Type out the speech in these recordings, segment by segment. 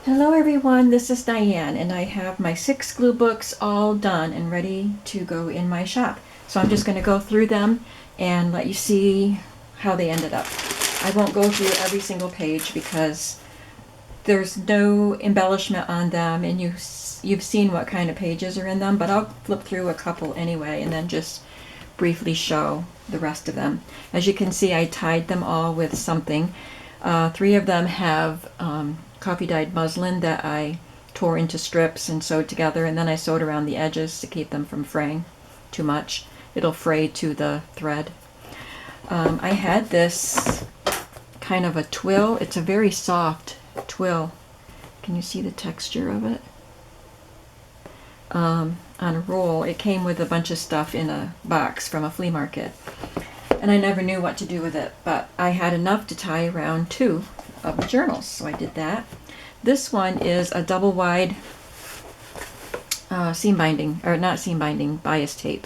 Hello everyone, this is Diane and I have my 6 glue books all done and ready to go in my shop. So I'm just going to go through them and let you see how they ended up. I won't go through every single page because there's no embellishment on them and you've seen what kind of pages are in them, but I'll flip through a couple anyway and then just briefly show the rest of them. As you can see, I tied them all with something. 3 of them have coffee dyed muslin that I tore into strips and sewed together, and then I sewed around the edges to keep them from fraying too much. It'll fray to the thread. I had this kind of a twill. It's a very soft twill. Can you see the texture of it? On a roll. It came with a bunch of stuff in a box from a flea market, and I never knew what to do with it, but I had enough to tie around 2 of the journals, so I did that. This one is a double wide seam binding, or not seam binding, bias tape.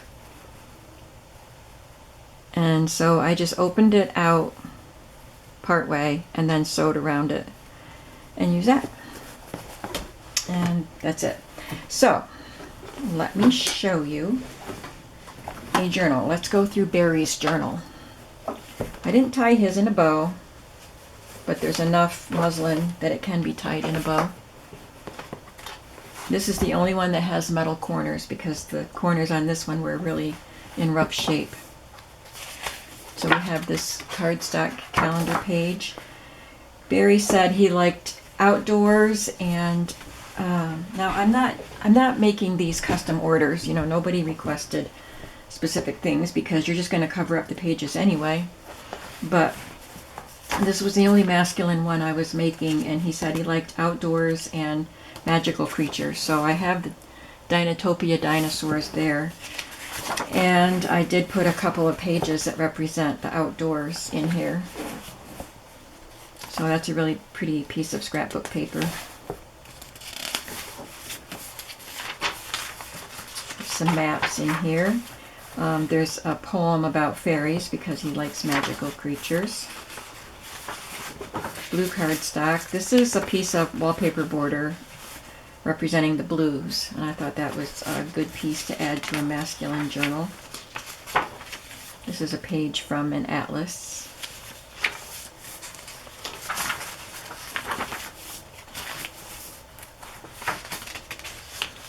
And so I just opened it out part way and then sewed around it and use that. And that's it. So let me show you a journal. Let's go through Barry's journal. I didn't tie his in a bow, but there's enough muslin that it can be tied in a bow. This is the only one that has metal corners because the corners on this one were really in rough shape. So we have this cardstock calendar page. Barry said he liked outdoors, and now I'm not making these custom orders. You know, nobody requested specific things because you're just going to cover up the pages anyway. But this was the only masculine one I was making, and he said he liked outdoors and magical creatures. So I have the Dinotopia dinosaurs there. And I did put a couple of pages that represent the outdoors in here. So that's a really pretty piece of scrapbook paper. Some maps in here. There's a poem about fairies because he likes magical creatures. Blue cardstock. This is a piece of wallpaper border representing the blues, and I thought that was a good piece to add to a masculine journal. This is a page from an atlas.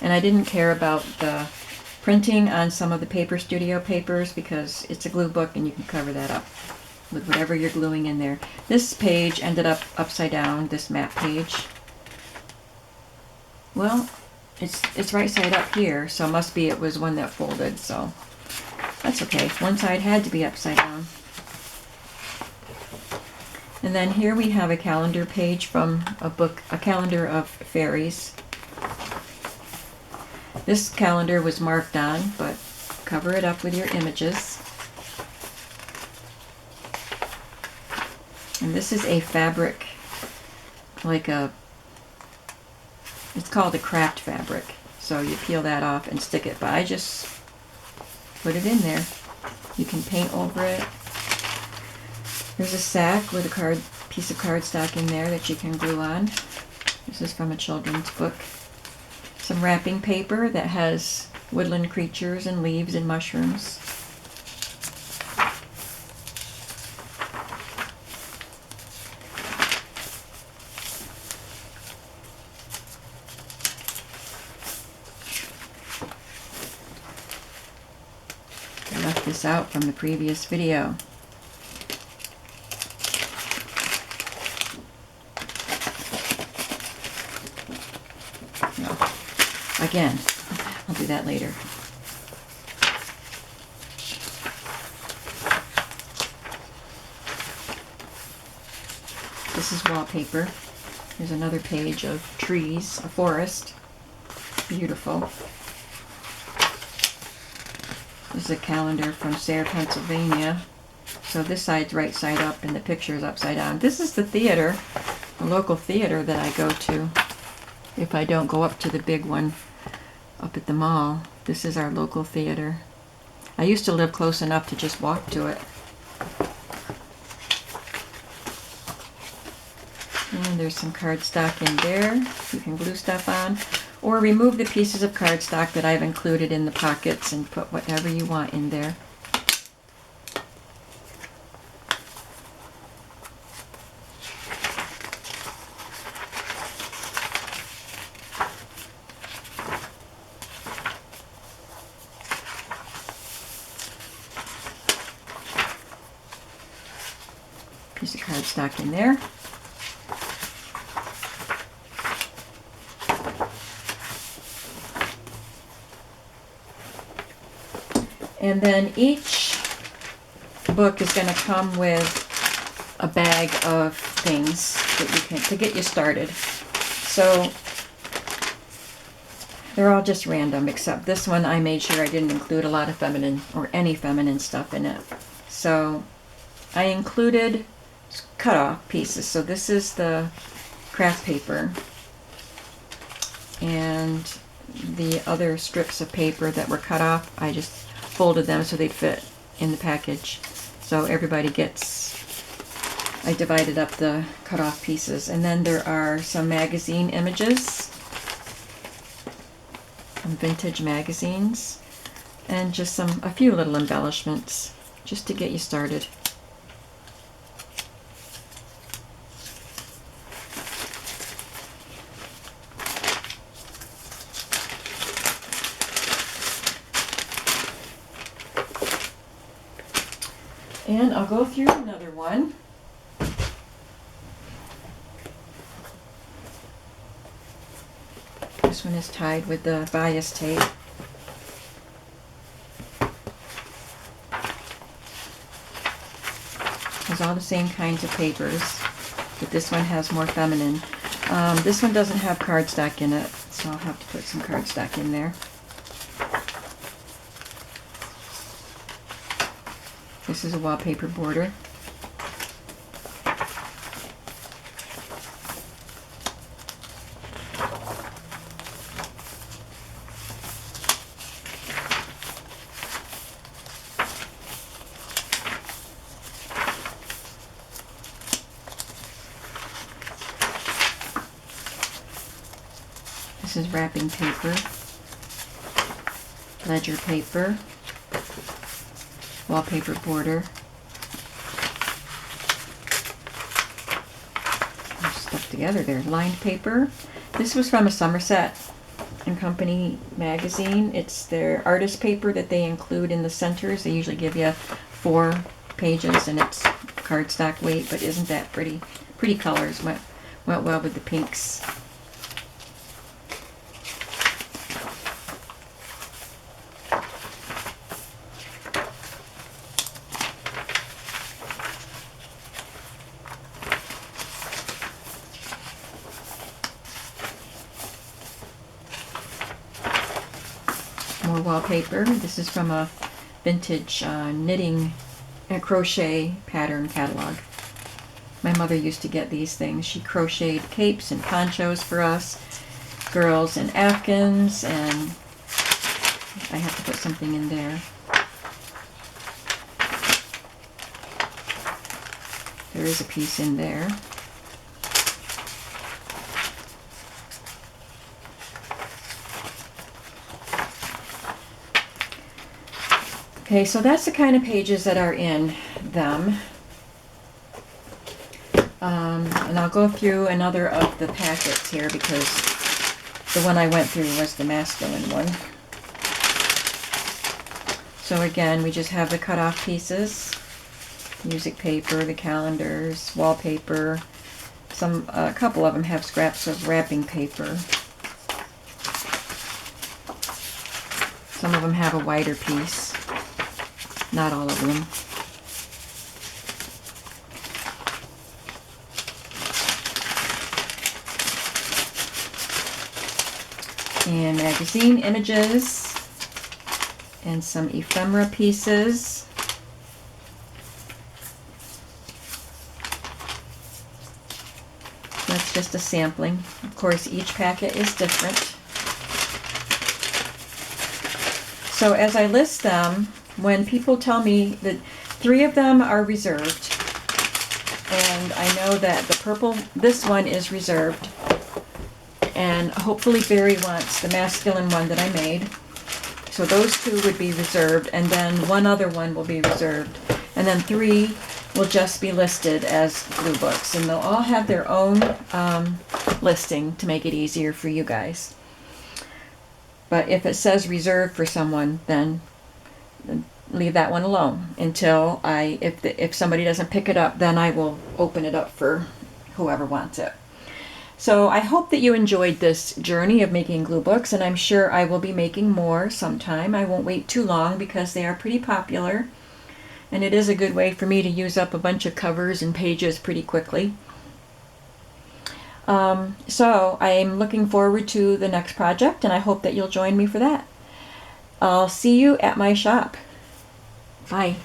And I didn't care about the printing on some of the Paper Studio papers because it's a glue book and you can cover that up with whatever you're gluing in there. This page ended up upside down, this map page. Well, it's right side up here, so it must be it was one that folded, so that's okay. One side had to be upside down. And then here we have a calendar page from a book, a calendar of fairies. This calendar was marked on, but cover it up with your images. And this is a fabric, it's called a craft fabric. So you peel that off and stick it, but I just put it in there. You can paint over it. There's a sack with a piece of cardstock in there that you can glue on. This is from a children's book. Some wrapping paper that has woodland creatures and leaves and mushrooms. I left this out from the previous video. No. Again, I'll do that later. This is wallpaper. There's another page of trees, a forest. Beautiful. This is a calendar from Sayre, Pennsylvania. So this side's right side up and the picture is upside down. This is the theater, a local theater that I go to if I don't go up to the big one up at the mall. This is our local theater. I used to live close enough to just walk to it. And There's some cardstock in there you can glue stuff on, or remove the pieces of cardstock that I've included in the pockets and put whatever you want in there. Piece of cardstock in there. And then each book is going to come with a bag of things that you can to get you started. So they're all just random, except this one I made sure I didn't include a lot of feminine or any feminine stuff in it. So I included cut off pieces. So this is the craft paper and the other strips of paper that were cut off, I just folded them so they'd fit in the package. So everybody gets, I divided up the cut off pieces. And then there are some magazine images, some vintage magazines, and just a few little embellishments just to get you started. And I'll go through another one. This one is tied with the bias tape. Has all the same kinds of papers, but this one has more feminine. This one doesn't have cardstock in it, so I'll have to put some cardstock in there. This is a wallpaper border. This is wrapping paper, ledger paper, wallpaper border. Stuck together there. Lined paper. This was from a Somerset and Company magazine. It's their artist paper that they include in the centers. They usually give you 4 pages and it's cardstock weight, but isn't that pretty? Pretty colors. Went well with the pinks. More wallpaper. This is from a vintage knitting and crochet pattern catalog. My mother used to get these things. She crocheted capes and ponchos for us, girls and Afghans, and I have to put something in there. There is a piece in there. Okay, so that's the kind of pages that are in them. And I'll go through another of the packets here because the one I went through was the masculine one. So again, we just have the cut-off pieces, music paper, the calendars, wallpaper. A couple of them have scraps of wrapping paper. Some of them have a wider piece. Not all of them. And magazine images and some ephemera pieces. That's just a sampling. Of course, each packet is different. So as I list them, when people tell me that 3 of them are reserved, and I know that the purple, this one is reserved, and hopefully Barry wants the masculine one that I made. So those two would be reserved, and then one other one will be reserved, and then 3 will just be listed as glue books, and they'll all have their own listing to make it easier for you guys. But if it says reserved for someone, then leave that one alone until if somebody doesn't pick it up, then I will open it up for whoever wants it. So I hope that you enjoyed this journey of making glue books, and I'm sure I will be making more sometime. I won't wait too long because they are pretty popular, and it is a good way for me to use up a bunch of covers and pages pretty quickly. So I'm looking forward to the next project, and I hope that you'll join me for that. I'll see you at my shop. Bye.